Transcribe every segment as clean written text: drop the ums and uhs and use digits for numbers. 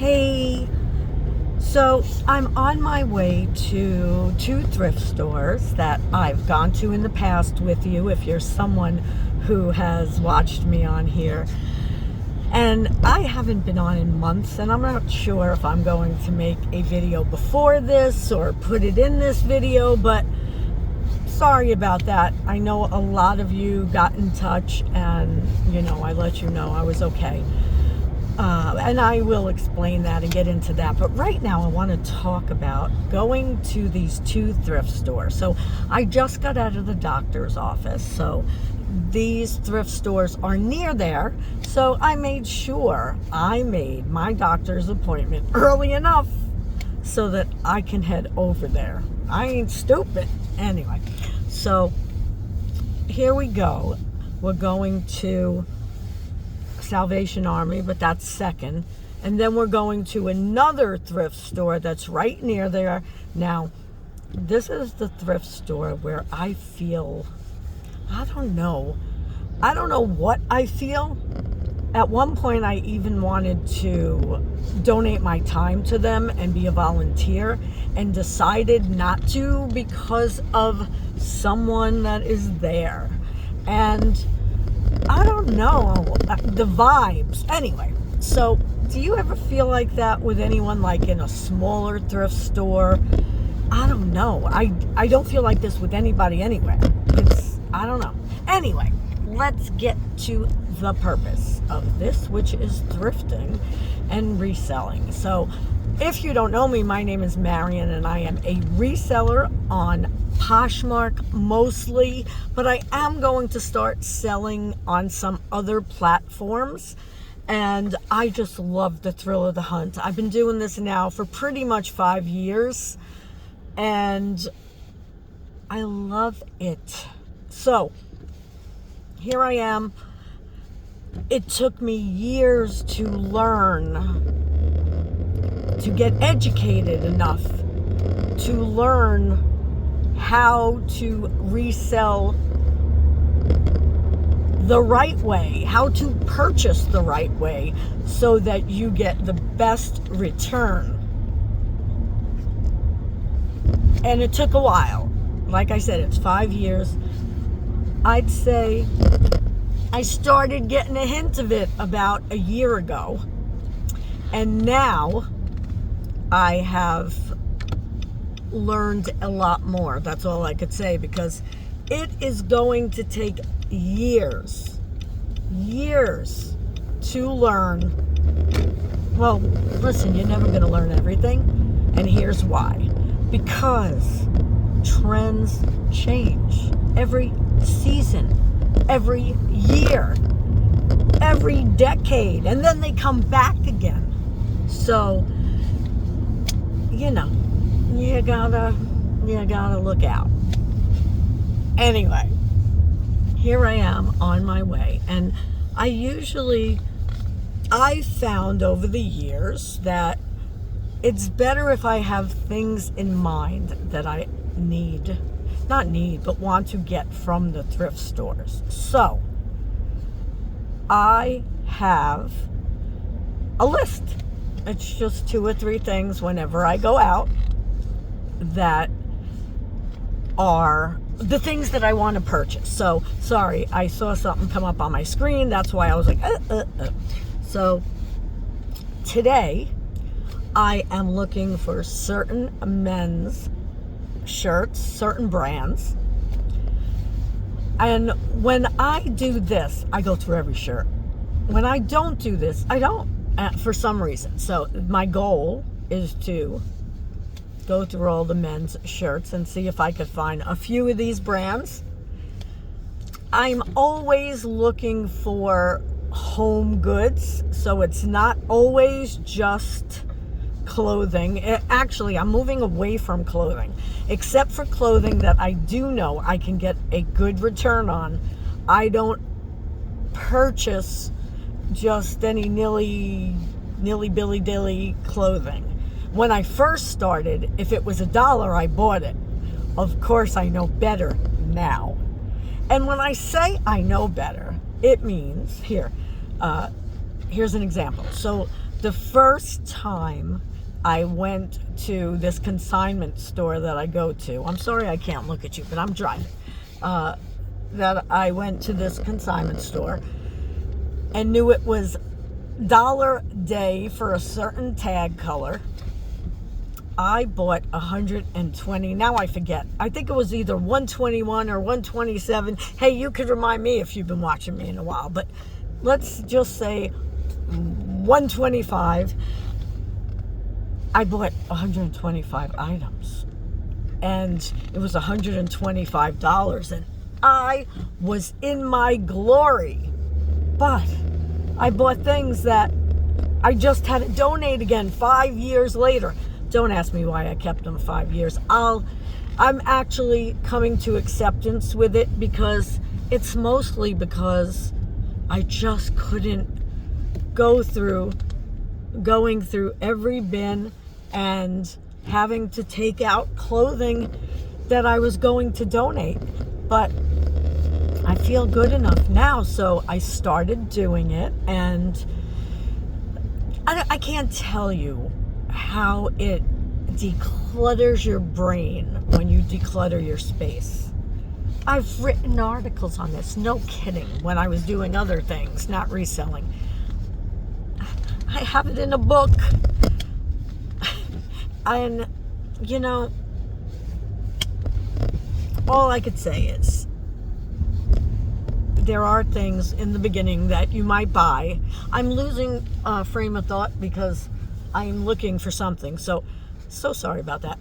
Hey, so I'm on my way to two thrift stores that I've gone to in the past with you, if you're someone who has watched me on here. And I haven't been on in months, and I'm not sure if I'm going to make a video before this or put it in this video, but sorry about that. I know a lot of you got in touch and, I let you know I was okay. And I will explain that and get into that. But right now I want to talk about going to these two thrift stores. So I just got out of the doctor's office. So these thrift stores are near there. So I made sure I made my doctor's appointment early enough so that I can head over there. I ain't stupid. Anyway, so here we go. We're going to Salvation Army, but that's second. And then we're going to another thrift store that's right near there. Now, this is the thrift store where I feel, I don't know what I feel. At one point, I even wanted to donate my time to them and be a volunteer, and decided not to because of someone that is there. And I don't know, the vibes. Anyway, so do you ever feel like that with anyone, like in a smaller thrift store? I don't know. I don't feel like this with anybody anywhere. I don't know. Anyway, let's get to the purpose of this, which is thrifting and reselling. So if you don't know me, my name is Marion, and I am a reseller on Poshmark mostly, but I am going to start selling on some other platforms, and I just love the thrill of the hunt. I've been doing this now for pretty much 5 years, and I love it. So here I am. It took me years to learn, to get educated enough to learn how to resell the right way, how to purchase the right way so that you get the best return. And it took a while. Like I said, it's 5 years. I'd say I started getting a hint of it about a year ago. And now I have learned a lot more. That's all I could say, because it is going to take years to learn. Well, listen, you're never going to learn everything, and here's why. Because trends change every season, every year, every decade, and then they come back again. So, you gotta look out. Anyway, here I am on my way, and I found over the years that it's better if I have things in mind that I but want to get from the thrift stores. So I have a list. It's just 2 or 3 things whenever I go out that are the things that I want to purchase. So, sorry, I saw something come up on my screen. That's why I was like, So, today, I am looking for certain men's shirts, certain brands. And when I do this, I go through every shirt. When I don't do this, I don't, for some reason. So, my goal is to go through all the men's shirts and see if I could find a few of these brands. I'm always looking for home goods, so it's not always just clothing. Actually, I'm moving away from clothing, except for clothing that I do know I can get a good return on. I don't purchase just any nilly-billy-dilly clothing. When I first started, if it was $1, I bought it. Of course, I know better now. And when I say I know better, it means, here's an example. So The first time I went to this consignment store that I go to, I'm sorry I can't look at you, but I'm driving, that I went to this consignment store and knew it was $1 day for a certain tag color. I bought 120. Now I forget. I think it was either 121 or 127. Hey, you could remind me if you've been watching me in a while, but let's just say 125. I bought 125 items and it was $125 and I was in my glory. But I bought things that I just had to donate again 5 years later. Don't ask me why I kept them 5 years. I'm actually coming to acceptance with it because it's mostly because I just couldn't going through every bin and having to take out clothing that I was going to donate. But I feel good enough now, so I started doing it, and I can't tell you how it declutters your brain when you declutter your space. I've written articles on this, no kidding, when I was doing other things, not reselling. I have it in a book. And, you know, all I could say is there are things in the beginning that you might buy. I'm losing frame of thought because I'm looking for something. So sorry about that.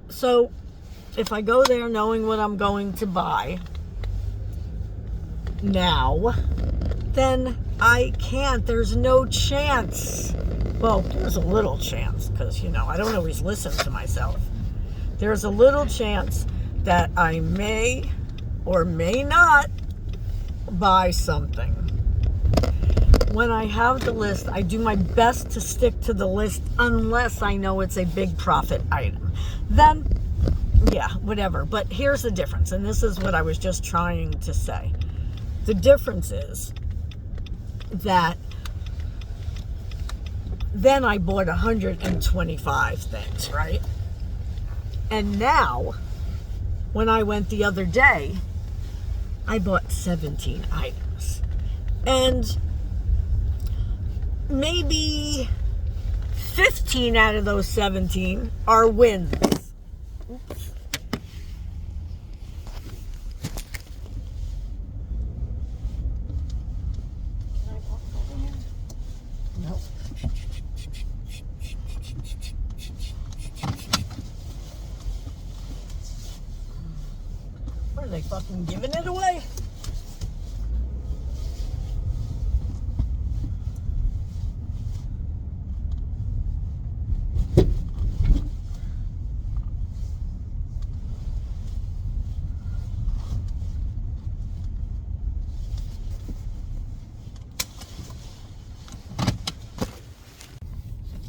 So if I go there knowing what I'm going to buy now, then I can't. There's no chance. Well, there's a little chance because, you know, I don't always listen to myself. There's a little chance that I may or may not buy something. When I have the list, I do my best to stick to the list unless I know it's a big profit item. Then, yeah, whatever. But here's the difference, and this is what I was just trying to say. The difference is that then I bought 125 things, right? And now, when I went the other day, I bought 17 items. And maybe 15 out of those 17 are wins. Oops. Nope. What are they fucking giving it away?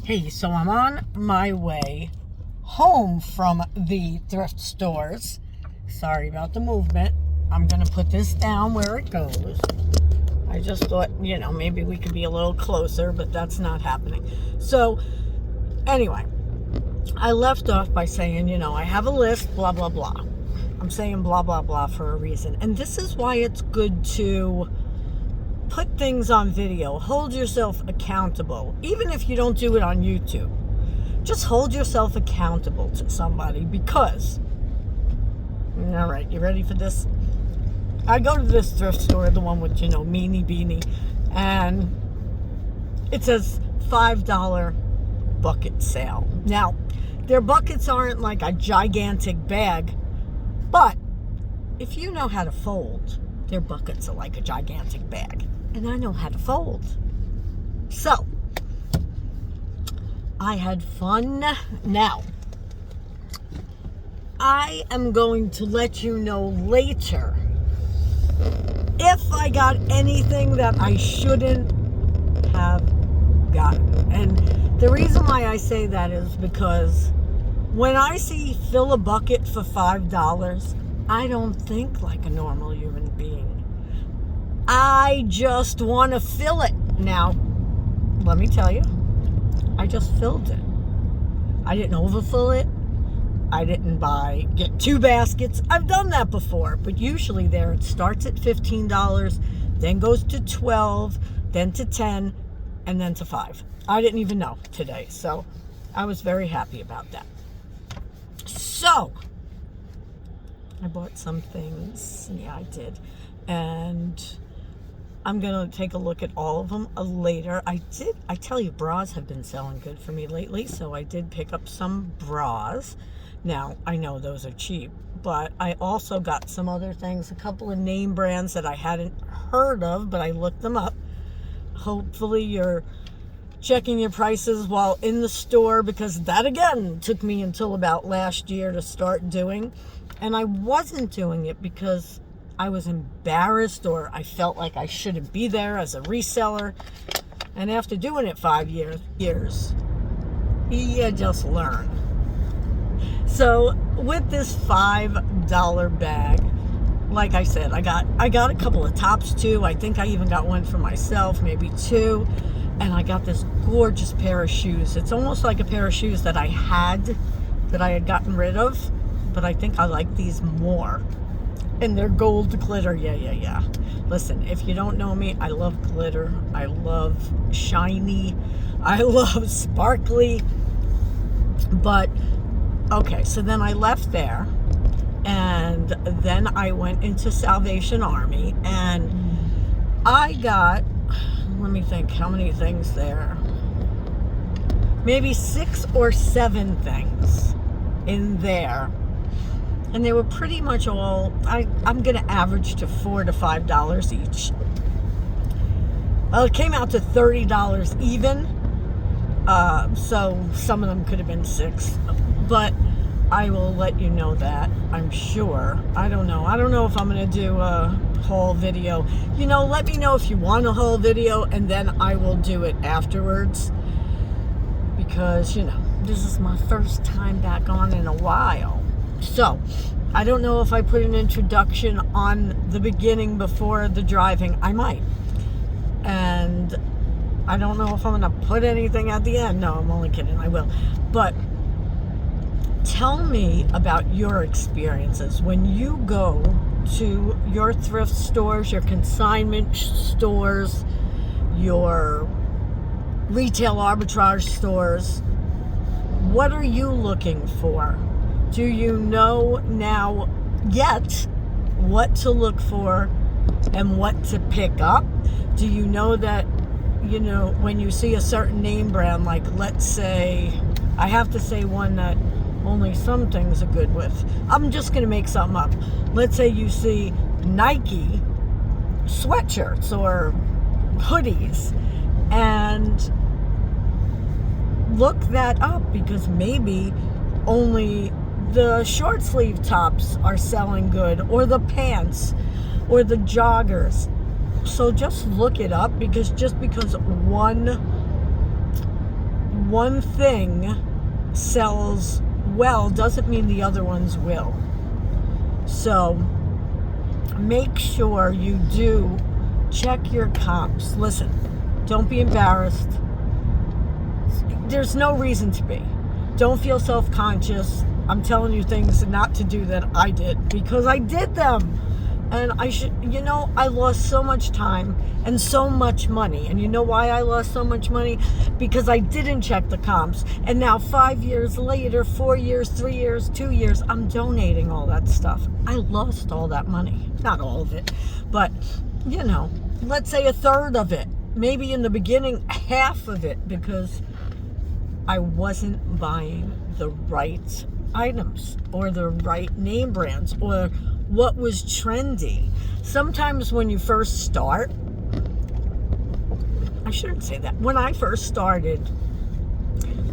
Hey, so I'm on my way home from the thrift stores. Sorry about the movement. I'm going to put this down where it goes. I just thought, you know, maybe we could be a little closer, but that's not happening. So, anyway, I left off by saying, you know, I have a list, blah, blah, blah. I'm saying blah, blah, blah for a reason. And this is why it's good to put things on video. Hold yourself accountable. Even if you don't do it on YouTube, just hold yourself accountable to somebody because, all right, you ready for this? I go to this thrift store, the one with, you know, meanie beanie, and it says $5 bucket sale. Now, their buckets aren't like a gigantic bag, but if you know how to fold, their buckets are like a gigantic bag. And I know how to fold. So, I had fun. Now, I am going to let you know later if I got anything that I shouldn't have gotten. And the reason why I say that is because when I see fill a bucket for $5, I don't think like a normal human being. I just want to fill it. Now, let me tell you, I just filled it. I didn't overfill it. I didn't get 2 baskets. I've done that before, but usually there it starts at $15, then goes to $12, then to $10, and then to $5. I didn't even know today, so I was very happy about that. So I bought some things. Yeah, I did. And I'm going to take a look at all of them later. I tell you, bras have been selling good for me lately, so I did pick up some bras. Now, I know those are cheap, but I also got some other things, a couple of name brands that I hadn't heard of, but I looked them up. Hopefully you're checking your prices while in the store, because that, again, took me until about last year to start doing. And I wasn't doing it because I was embarrassed, or I felt like I shouldn't be there as a reseller. And after doing it 5 years, you just learn. So with this $5 bag, like I said, I got a couple of tops too. I think I even got one for myself, maybe 2. And I got this gorgeous pair of shoes. It's almost like a pair of shoes that I had gotten rid of, but I think I like these more. And they're gold glitter. Yeah. Listen, if you don't know me, I love glitter. I love shiny. I love sparkly. But, okay, so then I left there. And then I went into Salvation Army. And I got, let me think, how many things there? Maybe 6 or 7 things in there. And they were pretty much all, I'm going to average to $4 to $5 each. Well, it came out to $30 even. So some of them could have been 6. But I will let you know that, I'm sure. I don't know if I'm going to do a haul video. Let me know if you want a haul video, and then I will do it afterwards. Because, this is my first time back on in a while. So, I don't know if I put an introduction on the beginning before the driving. I might. And I don't know if I'm going to put anything at the end. No, I'm only kidding. I will. But tell me about your experiences when you go to your thrift stores, your consignment stores, your retail arbitrage stores. What are you looking for? Do you know now yet what to look for and what to pick up? Do you know that, when you see a certain name brand, like let's say, I have to say one that only some things are good with. I'm just going to make something up. Let's say you see Nike sweatshirts or hoodies, and look that up, because maybe only the short sleeve tops are selling good, or the pants, or the joggers. So just look it up, because just because one thing sells well doesn't mean the other ones will. So make sure you do check your comps. Listen, don't be embarrassed. There's no reason to be. Don't feel self-conscious. I'm telling you things not to do that I did, because I did them. And I lost so much time and so much money. And you know why I lost so much money? Because I didn't check the comps. And now 5 years later, 4 years, 3 years, 2 years, I'm donating all that stuff. I lost all that money. Not all of it, but, let's say 1/3 of it. Maybe in the beginning, half of it, because I wasn't buying the right items or the right name brands or what was trendy. Sometimes when you first start, I shouldn't say that. When I first started,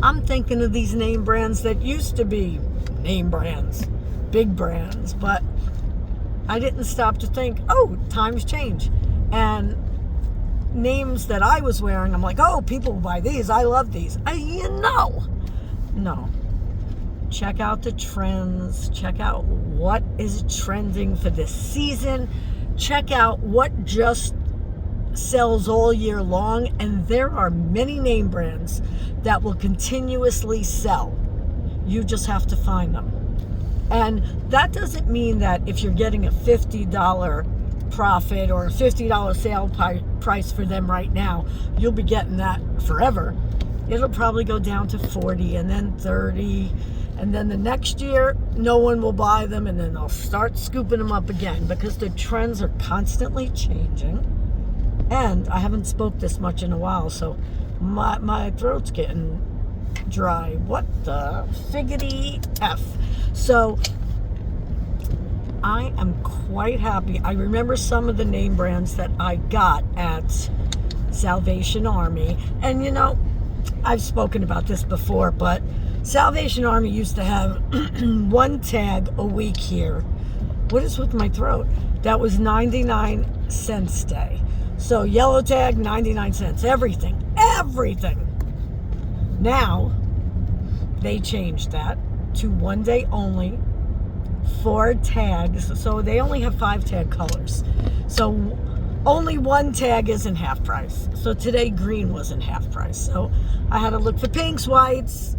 I'm thinking of these name brands that used to be name brands, big brands, but I didn't stop to think, oh, times change. And names that I was wearing, I'm like, oh, people buy these. I love these. No. Check out the trends. Check out what is trending for this season. Check out what just sells all year long, and there are many name brands that will continuously sell. You just have to find them. And that doesn't mean that if you're getting a $50 profit or a $50 sale price for them right now, you'll be getting that forever. It'll probably go down to 40 and then 30, and then the next year no one will buy them, and then they'll start scooping them up again because the trends are constantly changing. And I haven't spoke this much in a while, so my throat's getting dry. What the figgity F? So I am quite happy. I remember some of the name brands that I got at Salvation Army. And you know, I've spoken about this before, but Salvation Army used to have one tag a week here. What is with my throat? That was 99 cents day. So yellow tag, 99 cents. Everything. Now, they changed that to 1 day only, 4 tags. So they only have 5 tag colors. So only 1 tag isn't half price. So today green wasn't half price. So I had to look for pinks, whites,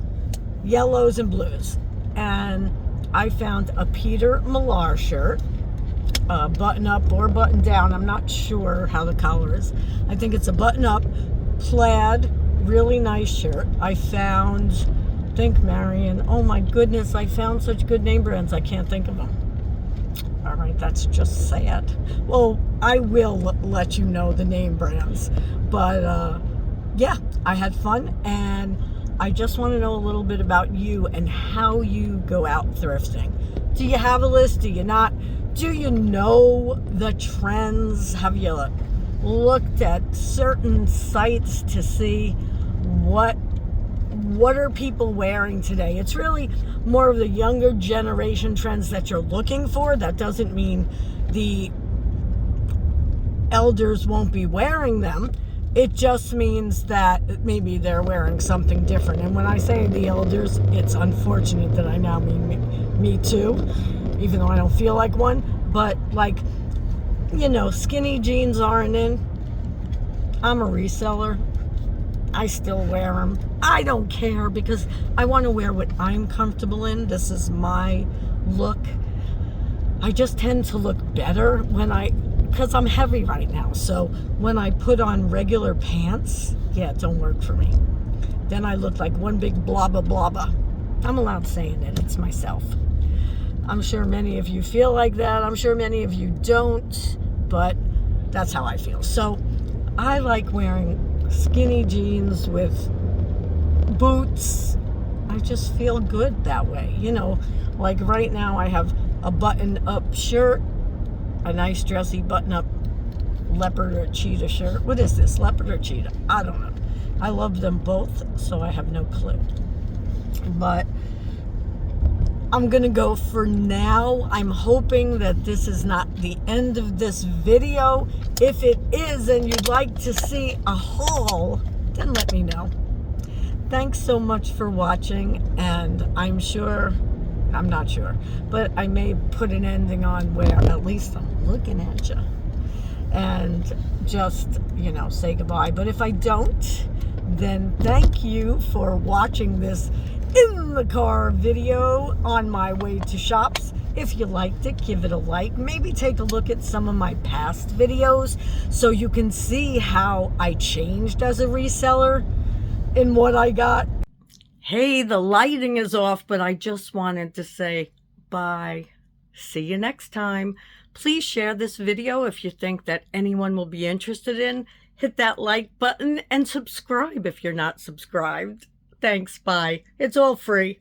yellows, and blues. And I found a Peter Millar shirt, button up or button down. I'm not sure how the collar is. I think it's a button up, plaid, really nice shirt. I found, think Marion. Oh my goodness, I found such good name brands. I can't think of them. All right, that's just sad. Well, I will let you know the name brands. But yeah, I had fun, and I just want to know a little bit about you and how you go out thrifting. Do you have a list? Do you not? Do you know the trends? Have you looked at certain sites to see what are people wearing today? It's really more of the younger generation trends that you're looking for. That doesn't mean the elders won't be wearing them. It just means that maybe they're wearing something different. And when I say the elders, it's unfortunate that I now mean me too, even though I don't feel like one. But like, you know, skinny jeans aren't in. I'm a reseller. I still wear them. I don't care because I want to wear what I'm comfortable in. This is my look. I just tend to look better because I'm heavy right now. So when I put on regular pants, yeah, it don't work for me. Then I look like one big blobba blobba. I'm allowed saying it. It's myself. I'm sure many of you feel like that. I'm sure many of you don't, but that's how I feel. So I like wearing skinny jeans with boots. I just feel good that way. You know, like right now I have a button-up shirt, a nice dressy button-up leopard or cheetah shirt. What is this, leopard or cheetah? I don't know. I love them both, so I have no clue. But I'm gonna go for now. I'm hoping that this is not the end of this video. If it is and you'd like to see a haul, then let me know. Thanks so much for watching, and I'm not sure, but I may put an ending on where at least I'm looking at you and just, you know, say goodbye. But if I don't, then thank you for watching this in the car video on my way to shops. If you liked it, give it a like. Maybe take a look at some of my past videos so you can see how I changed as a reseller in what I got. Hey, the lighting is off, but I just wanted to say bye. See you next time. Please share this video if you think that anyone will be interested in. Hit that like button and subscribe if you're not subscribed. Thanks, bye. It's all free.